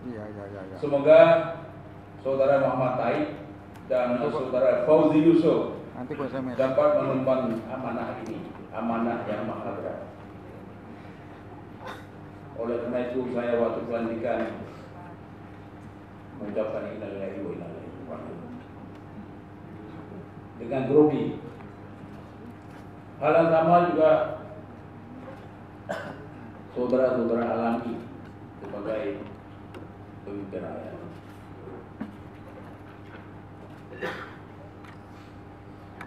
Iya. Semoga Saudara Muhammad Taib dan Saudara Fauzi Yusuf dapat mengemban amanah ini, amanah yang maha berat. Oleh karena itu saya waktu pelantikan mengucapkan innalillahi wa inna ilaihi raji'un dengan grogi. Hal yang sama juga saudara-saudara alami sebagai pemimpin rakyat.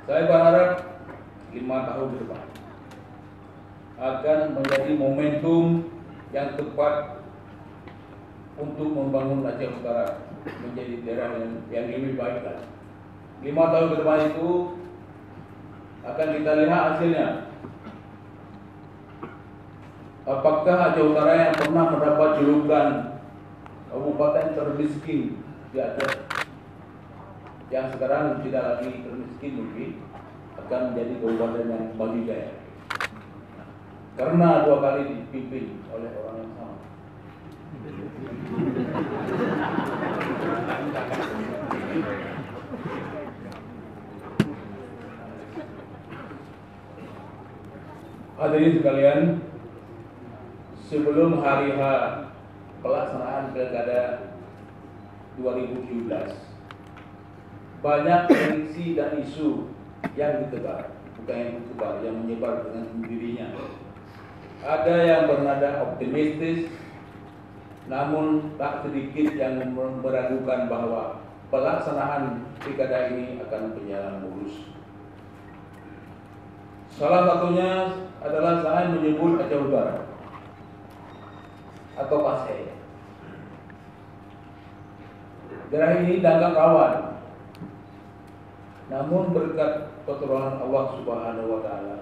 Saya berharap 5 tahun ke depan akan menjadi momentum yang tepat untuk membangun Aceh Utara menjadi daerah yang lebih baik lagi. 5 tahun ke depan itu akan kita lihat hasilnya. Apakah Aceh Utara yang pernah mendapat julukan kabupaten termiskin di Aceh, yang sekarang tidak lagi termiskin mungkin, akan menjadi kabupaten yang maju jaya. Karena 2 kali dipimpin oleh orang yang sama. Hadirin sekalian, sebelum hari H pelaksanaan Pilkada 2017, banyak prediksi dan isu yang ditebar, bukan yang ditebar, yang menyebar dengan sendirinya. Ada yang bernada optimistis, namun tak sedikit yang meragukan bahwa pelaksanaan Pilkada ini akan berjalan mulus. Salah satunya adalah saya menyebut Aceh Utara atau Pasai. Daerah ini dianggap rawan, namun berkat pertolongan Allah Subhanahu wa Ta'ala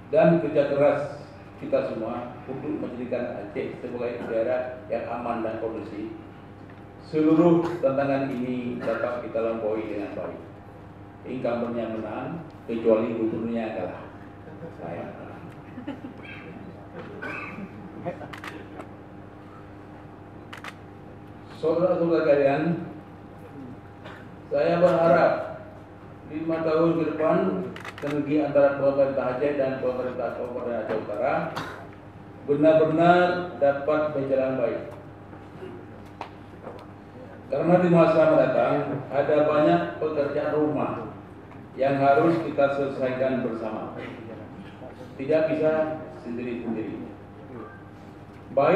dan kerja keras kita semua untuk menjadikan Aceh sebagai daerah yang aman dan kondusif, seluruh tantangan ini dapat kita lampaui dengan baik. Incumbentnya menang, kecuali gubernurnya kalah. Saya kalah. Saudara-saudara kalian, saya berharap 5 tahun ke depan energi antara pemerintah Aceh dan pemerintah Kabupaten Aceh Utara benar-benar dapat berjalan baik. Karena di masa mendatang ada banyak pekerjaan rumah yang harus kita selesaikan bersama. Tidak bisa sendiri-sendiri. Baik